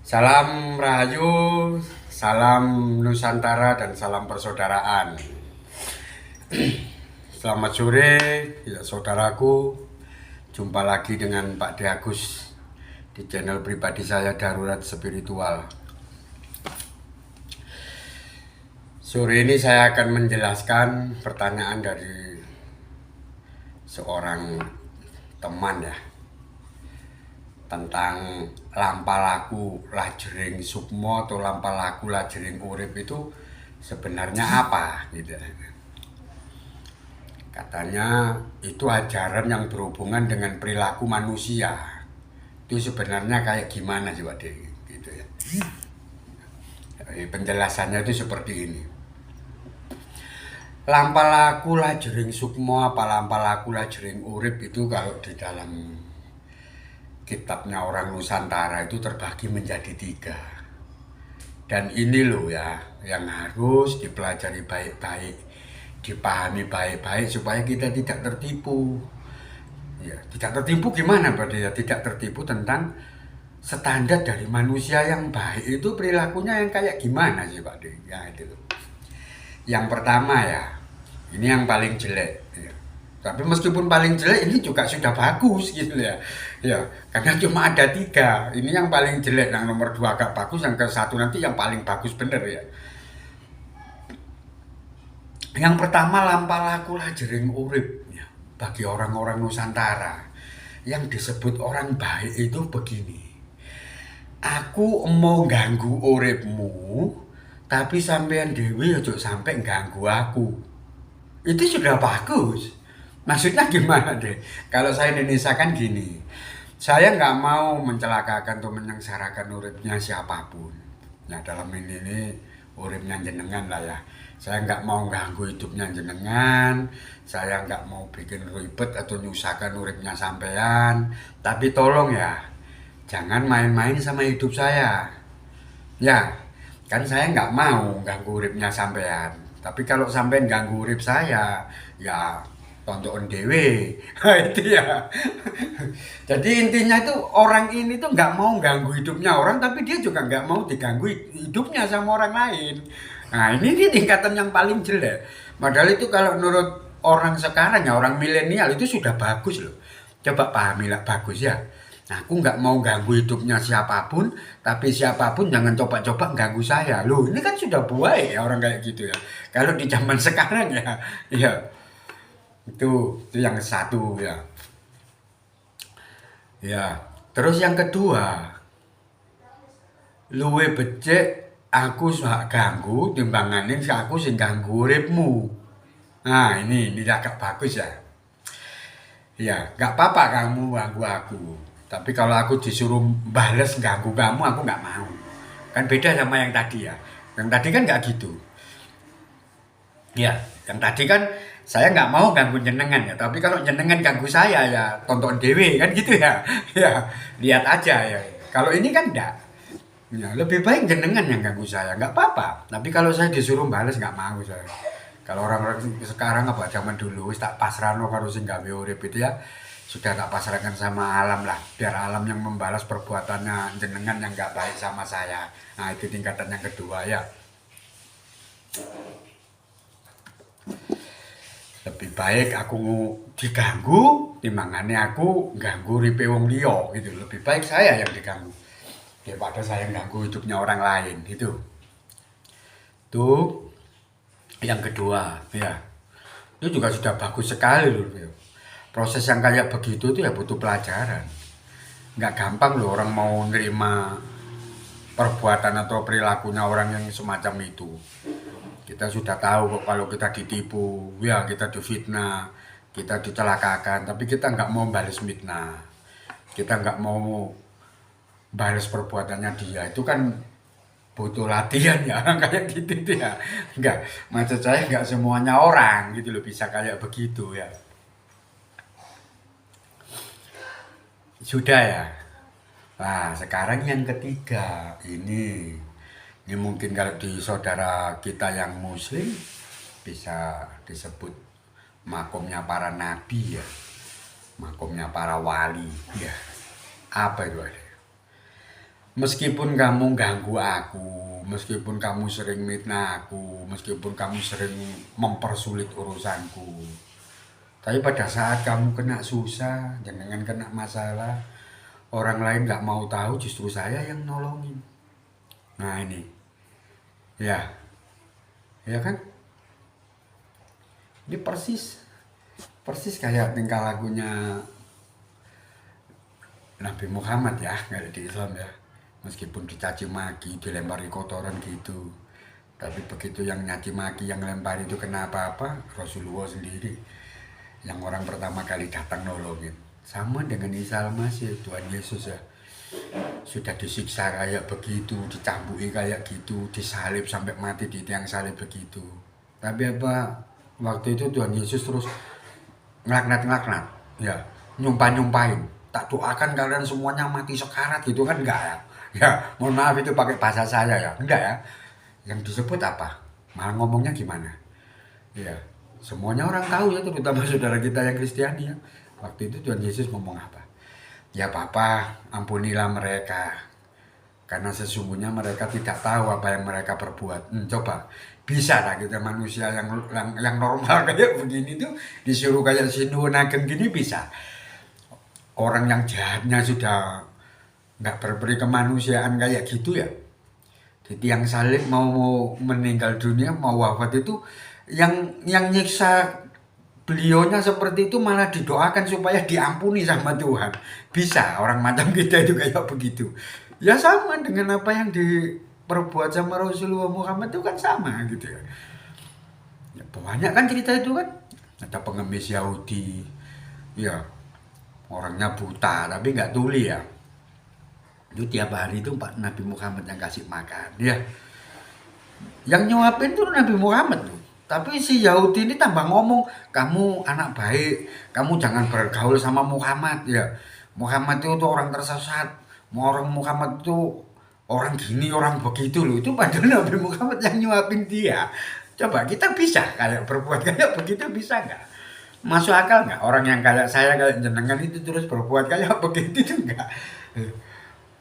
Salam Rahayu, salam Nusantara dan salam persaudaraan. Selamat sore, ya saudaraku. Jumpa lagi dengan Pak De Agus di channel pribadi saya Darurat Spiritual. Sore ini saya akan menjelaskan pertanyaan dari seorang teman ya, tentang lampalaku lajering sukmo atau lampalaku lajering urip itu sebenarnya apa gitu. Katanya itu ajaran yang berhubungan dengan perilaku manusia. Itu sebenarnya kayak gimana sih Pak De? Gitu ya. Penjelasannya itu seperti ini. Lampalaku lajering sukmo apa lampalaku lajering urip itu kalau di dalam kitabnya orang Nusantara itu terbagi menjadi 3. Dan ini loh ya, yang harus dipelajari baik-baik, dipahami baik-baik supaya kita tidak tertipu. Ya, tidak tertipu gimana Pak ya? Tidak tertipu tentang standar dari manusia yang baik itu perilakunya yang kayak gimana sih Pak De? Ya itu. Yang pertama ya, ini yang paling jelek. Ya. Tapi meskipun paling jelek ini juga sudah bagus gitu ya. Ya, karena cuma ada 3. Ini yang paling jelek, yang nomor 2 agak bagus, yang ke satu nanti yang paling bagus bener ya. Yang pertama lampalaku lajering urip ya, bagi orang-orang Nusantara. Yang disebut orang baik itu begini. Aku mau ganggu uripmu, tapi sampean dewi ojo sampai ganggu aku. Itu sudah bagus. Maksudnya gimana deh? Kalau saya Indonesia kan gini, saya nggak mau mencelakakan atau menyengsarakan uripnya siapapun. Nah dalam ini uripnya jenengan lah ya. Saya nggak mau ganggu hidupnya jenengan, saya nggak mau bikin ribet atau nyusahkan uripnya sampean. Tapi tolong ya, jangan main-main sama hidup saya. Ya, kan saya nggak mau ganggu uripnya sampean. Tapi kalau sampean ganggu urip saya, ya tonton dewe. Itu ya. Jadi intinya itu orang ini tuh nggak mau ganggu hidupnya orang, tapi dia juga nggak mau diganggu hidupnya sama orang lain. Nah ini dia tingkatan yang paling jelek. Padahal itu kalau menurut orang sekarang ya, orang milenial itu sudah bagus loh. Coba pahamilah bagus ya. Nah, aku nggak mau ganggu hidupnya siapapun, tapi siapapun jangan coba-coba ganggu saya. Loh, ini kan sudah baik ya orang kayak gitu ya. Kalau di zaman sekarang ya, ya itu yang satu ya. Ya, terus yang kedua, luwe becek aku sak ganggu timbanganin si aku sing ganggu uripmu. Nah, ini agak bagus ya. Ya, nggak apa-apa kamu ganggu aku. Tapi kalau aku disuruh bales ganggu kamu, aku nggak mau. Kan beda sama yang tadi ya. Yang tadi kan nggak gitu. Ya, yang tadi kan saya nggak mau ganggu jenengan ya. Tapi kalau jenengan ganggu saya ya tonton dewe kan gitu ya. Ya, lihat aja ya. Kalau ini kan enggak. Ya, lebih baik jenengan yang ganggu saya, nggak apa-apa. Tapi kalau saya disuruh bales nggak mau saya. Kalau orang-orang sekarang apa zaman dulu wis tak pasrahno karo sing gawe urip itu ya sudah tak pasrahkan sama alam lah, biar alam yang membalas perbuatannya jenengan yang nggak baik sama saya. Nah itu tingkatan yang kedua ya. Lebih baik aku diganggu timbangannya aku ganggu uripe wong liya gitu. Lebih baik saya yang diganggu daripada saya ganggu hidupnya orang lain gitu. Tuh yang kedua ya. Itu juga sudah bagus sekali loh. Ya. Proses yang kayak begitu tuh ya butuh pelajaran. Nggak gampang loh orang mau nerima perbuatan atau perilakunya orang yang semacam itu. Kita sudah tahu kok kalau kita ditipu, ya kita difitnah, kita dicelakakan, tapi kita nggak mau balas fitnah. Kita nggak mau balas perbuatannya dia. Itu kan butuh latihan ya orang kayak gitu tuh ya. Enggak, maksud saya nggak semuanya orang gitu loh bisa kayak begitu ya. Sudah ya. Nah, sekarang yang ketiga ini mungkin kalau di saudara kita yang muslim bisa disebut makomnya para nabi ya, makomnya para wali ya. Apa itu ada? Meskipun kamu ganggu aku, meskipun kamu sering mitnah aku, meskipun kamu sering mempersulit urusanku, tapi pada saat kamu kena susah, jangan kena masalah, orang lain nggak mau tahu, justru saya yang nolongin. Nah ini, ya, ya kan? Ini persis, persis kayak tingkah lakunya Nabi Muhammad ya, nggak di Islam ya. Meskipun dicaci maki, dilempari kotoran gitu. Tapi begitu yang nyaci maki, yang lempar itu kena apa-apa, Rasulullah sendiri yang orang pertama kali datang nolongin. Sama dengan Isa Al-Masih, Tuhan Yesus ya. Sudah disiksa kayak begitu, dicambui kayak gitu, disalib sampai mati di tiang salib begitu. Tapi apa, waktu itu Tuhan Yesus terus ngelaknat-ngelaknat, ya, nyumpah-nyumpahin. Tak doakan kalian semuanya mati sekarat gitu kan, enggak ya? Ya, mohon maaf itu pakai bahasa saya ya, enggak ya? Yang disebut apa? Malah ngomongnya gimana? Ya, semuanya orang tahu ya, terutama saudara kita yang Kristiani ya. Waktu itu Tuhan Yesus ngomong apa? Ya Bapa, ampunilah mereka, karena sesungguhnya mereka tidak tahu apa yang mereka perbuat. Coba, bisa lah kita manusia yang normal kayak begini tuh disuruh kayak si Nuhun Ageng gini bisa. Orang yang jahatnya sudah nggak berperi kemanusiaan kayak gitu ya. Jadi yang salib mau meninggal dunia, mau wafat itu, yang nyiksa beliaunya seperti itu malah didoakan supaya diampuni sama Tuhan. Bisa orang macam kita itu kayak begitu. Ya sama dengan apa yang diperbuat sama Rasulullah Muhammad itu kan sama gitu ya. Ya, banyak kan cerita itu kan. Ada pengemis Yahudi, ya orangnya buta tapi nggak tuli ya. Itu tiap hari itu Pak Nabi Muhammad yang kasih makan. Ya, yang nyuapin tuh Nabi Muhammad tuh. Tapi si Yahudi ini tambah ngomong, kamu anak baik, kamu jangan bergaul sama Muhammad ya. Muhammad itu tuh orang tersesat, orang Muhammad itu orang gini, orang begitu loh. Itu padahal Nabi Muhammad yang nyuapin dia. Coba kita bisa kayak berbuat kayak begitu, bisa nggak? Masuk akal nggak? Orang yang kayak saya, kayak jenengan itu terus berbuat kayak begitu itu nggak?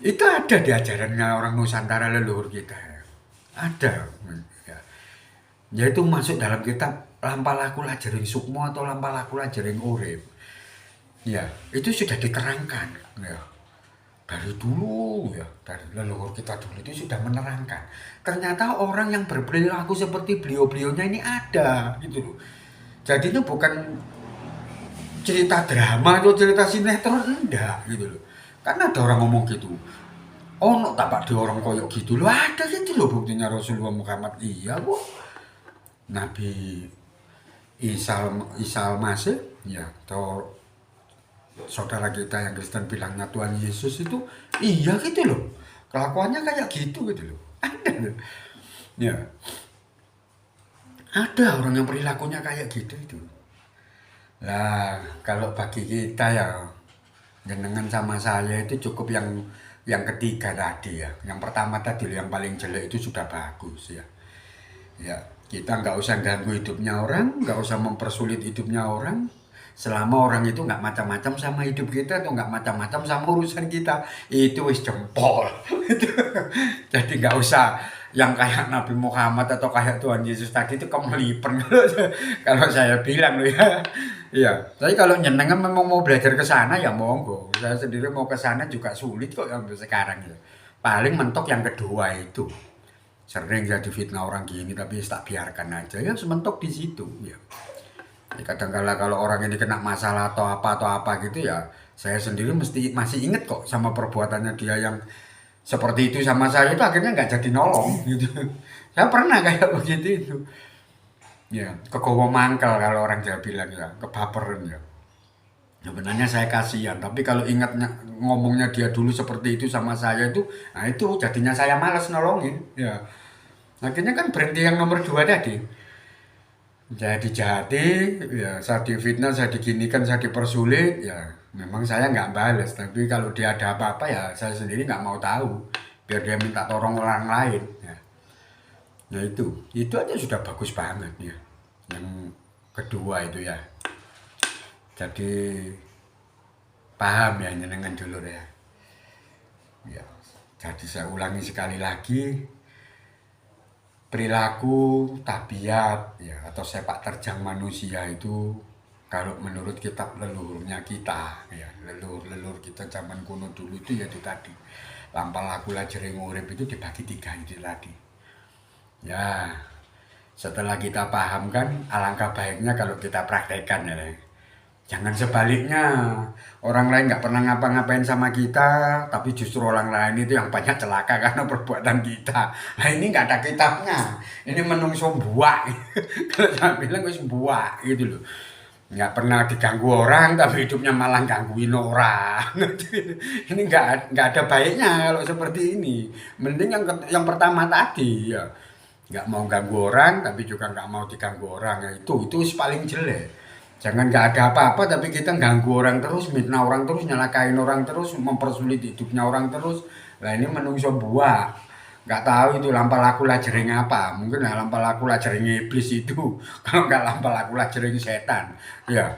Itu ada di ajarannya orang Nusantara leluhur kita. Ada. Ya. Yaitu masuk dalam kitab Lampah-lakulah Jering Sukmo atau Lampah-lakulah Jering Urip. Ya, itu sudah diterangkan. Ya. Dari dulu ya, dari leluhur kita dulu itu sudah menerangkan. Ternyata orang yang berperilaku seperti beliau-beliaunya ini ada gitu loh. Jadi itu bukan cerita drama atau cerita sinetron, enggak gitu loh. Karena ada orang ngomong gitu. Oh, no, tapak di orang koyok gitu loh, ada gitu loh buktinya Rasulullah Muhammad. Iya bu, Nabi Isa Al-Masih ya, atau saudara kita yang Kristen bilangnya Tuhan Yesus itu, iya gitu loh, kelakuannya kayak gitu loh, ada loh. Ya, ada orang yang perilakunya kayak gitu itu. Lah kalau bagi kita ya, jenengan sama saya itu cukup yang ketiga tadi ya. Yang pertama tadi yang paling jelek itu sudah bagus ya. Ya, kita nggak usah ganggu hidupnya orang, nggak usah mempersulit hidupnya orang. Selama orang itu nggak macam-macam sama hidup kita atau nggak macam-macam sama urusan kita, itu wis jempol. Jadi nggak usah yang kayak Nabi Muhammad atau kayak Tuhan Yesus tadi itu kemelipen kalau saya bilang loh ya. Iya, tapi kalau nyenengan memang mau belajar ke sana ya monggo. Saya sendiri mau ke sana juga sulit kok sampai sekarang ya. Paling mentok yang kedua itu. Sering jadi fitnah orang gini tapi tak biarkan aja ya, sementok di situ ya. Kadang-kala kalau orang ini kena masalah atau apa gitu ya, saya sendiri masih inget kok sama perbuatannya dia yang seperti itu sama saya, itu akhirnya nggak jadi nolong gitu. Saya pernah kayak begitu itu. Ya, kegowo mangkel kalau orang Jawa bilang ya, kebaperan ya. Sebenarnya saya kasihan, tapi kalau ingatnya ngomongnya dia dulu seperti itu sama saya itu, nah itu jadinya saya malas nolongin. Ya, akhirnya kan berhenti yang nomor dua tadi. Saya dijahati, ya saya difitnah, saya diginikan, saya dipersulit, ya memang saya nggak balas. Tapi kalau dia ada apa-apa ya saya sendiri nggak mau tahu, biar dia minta tolong orang lain. Ya. Nah itu aja sudah bagus banget ya. Yang kedua itu ya. Jadi paham ya dengan dulur ya. Ya. Jadi saya ulangi sekali lagi, perilaku, tabiat, ya, atau sepak terjang manusia itu kalau menurut kitab leluhurnya kita, ya, leluhur kita zaman kuno dulu itu ya itu tadi. Lampah laku lajering urip itu dibagi tiga itu tadi. Ya, setelah kita paham kan, alangkah baiknya kalau kita praktekkan ya. Jangan sebaliknya, orang lain nggak pernah ngapa-ngapain sama kita, tapi justru orang lain itu yang banyak celaka karena perbuatan kita. Nah ini nggak ada kitabnya, ini menungso buak. Kalau saya bilang wis buak gitu loh. Nggak pernah diganggu orang, tapi hidupnya malah gangguin orang. Ini nggak ada baiknya kalau seperti ini. Mending yang pertama tadi ya, nggak mau ganggu orang, tapi juga nggak mau diganggu orang. Ya, itu paling jelek. Jangan nggak ada apa-apa tapi kita ganggu orang terus, mitnah orang terus, nyalakain orang terus, mempersulit hidupnya orang terus. Lah ini menungso buah. Nggak tahu itu lampah laku lah jering apa. Mungkin lah lampah laku lah jering iblis itu. Kalau nggak lampah laku lah jering setan. Ya,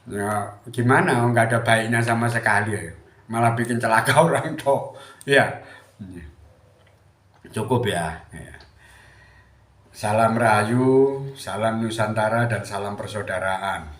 ya gimana? Nggak ada baiknya sama sekali ya. Malah bikin celaka orang toh. Ya, cukup ya. Ya. Salam Rahayu, salam Nusantara dan salam persaudaraan.